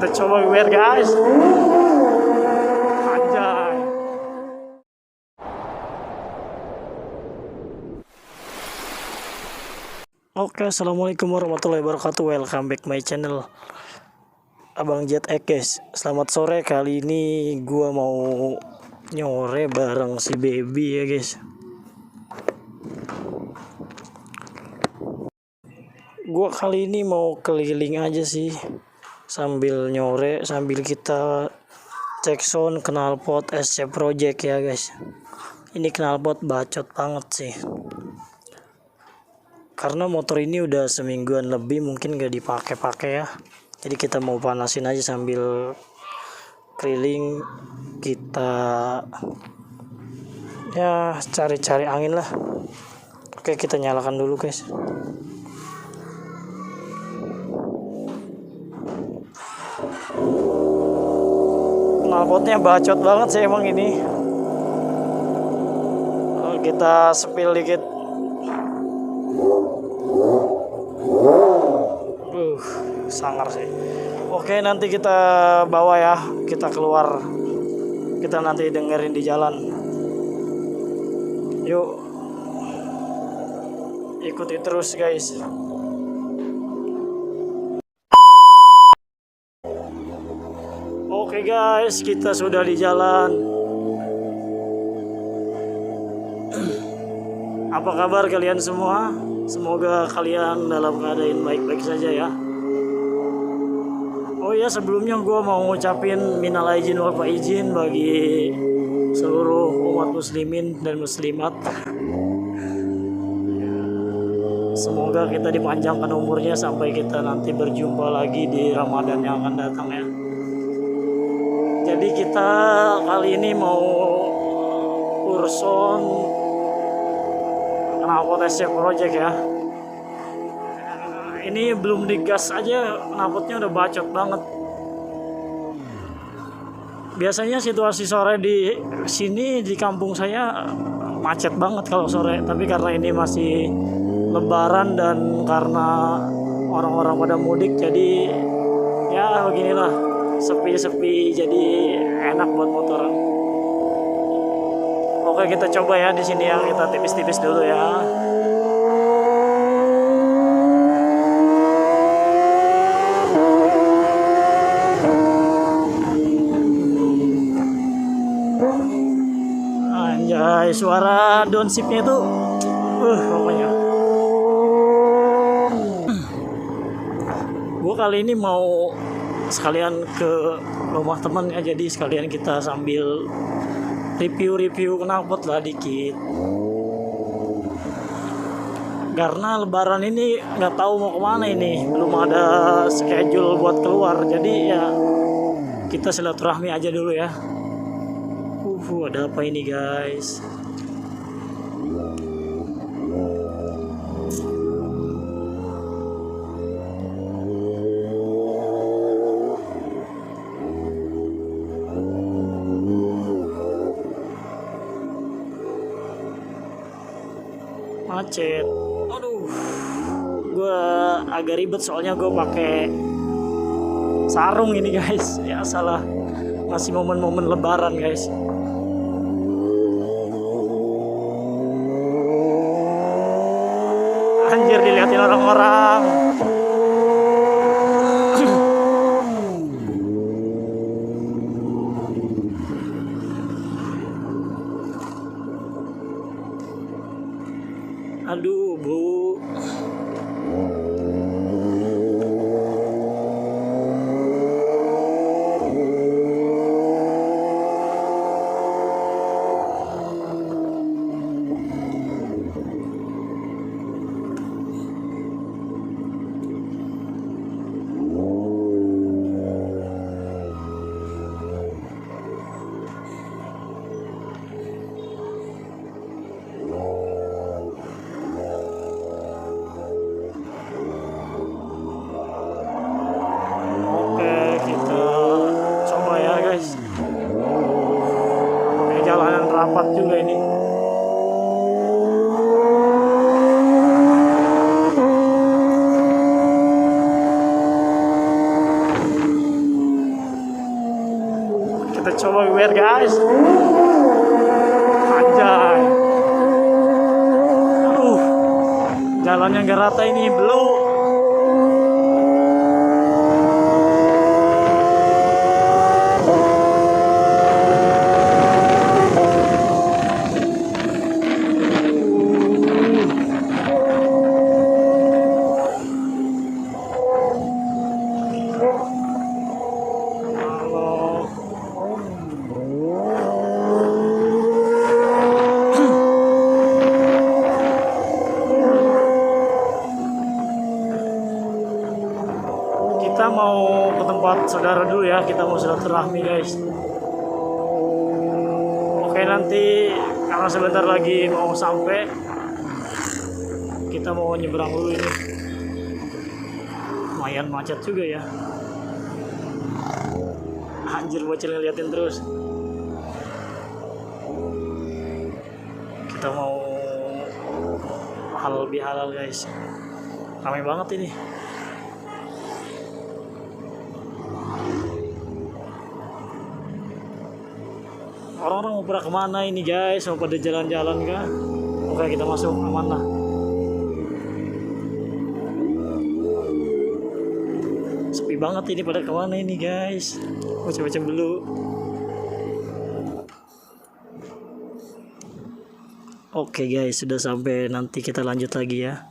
kita coba biar guys. Anjay. Oke, assalamualaikum warahmatullahi wabarakatuh. Welcome back my channel Abang Jet X guys. Selamat sore. Kali ini gua mau nyore bareng si Baby ya guys. Gua kali ini mau keliling aja sih, sambil nyore, sambil kita cek sound knalpot SC Project ya guys. Ini knalpot bacot banget sih, karena motor ini udah semingguan lebih mungkin gak dipakai-pakai ya. Jadi kita mau panasin aja sambil keliling, kita ya cari-cari angin lah. Oke, kita nyalakan dulu guys. Knalpotnya bacot banget sih emang ini. Kita spill dikit. Sangar sih. Oke, nanti kita bawa ya, kita keluar, kita nanti dengerin di jalan. Yuk, ikuti terus guys. Oke guys, kita sudah di jalan. Apa kabar kalian semua? Semoga kalian dalam keadaan baik-baik saja ya. Oh ya, sebelumnya gue mau ngucapin minal aidin wal faizin bagi seluruh umat muslimin dan muslimat. Semoga kita dipanjangkan umurnya sampai kita nanti berjumpa lagi di Ramadan yang akan datang ya. Jadi kita kali ini mau urson knalpot SC Project ya. Ini belum digas aja knalpotnya udah bacot banget. Biasanya situasi sore di sini di kampung saya macet banget kalau sore, tapi karena ini masih lebaran dan karena orang-orang pada mudik, jadi ya beginilah, sepi-sepi, jadi enak buat motoran. Oke, kita coba ya di sini ya, kita tipis-tipis dulu ya. Anjay, suara downshiftnya itu pokoknya. Gue kali ini mau sekalian ke rumah temen ya, jadi sekalian kita sambil review knalpot lah dikit. Karena lebaran ini nggak tahu mau kemana ini, belum ada schedule buat keluar, jadi ya kita silaturahmi aja dulu ya. Ada apa ini guys? Macet. Aduh, gue agak ribet soalnya gue pakai sarung ini guys. Ya salah, masih momen-momen lebaran guys. Anjir, dilihatin orang-orang. Aduh, Bu. Coba gue guys. Anjay. Jalan yang gak rata ini belum. Kita mau ke tempat saudara dulu ya, kita mau silaturahmi guys. Oke, nanti karena sebentar lagi mau sampai, kita mau nyebrang dulu ini. Lumayan macet juga ya. Anjir, bocil ngeliatin terus. Kita mau halal bihalal guys. Ramai banget ini. Orang-orang mau pada kemana ini guys? Mau pada jalan-jalan kah? Oke, kita masuk, aman lah. Sepi banget ini, pada kemana ini guys? Baca-baca dulu. Oke guys, sudah sampai, nanti kita lanjut lagi ya.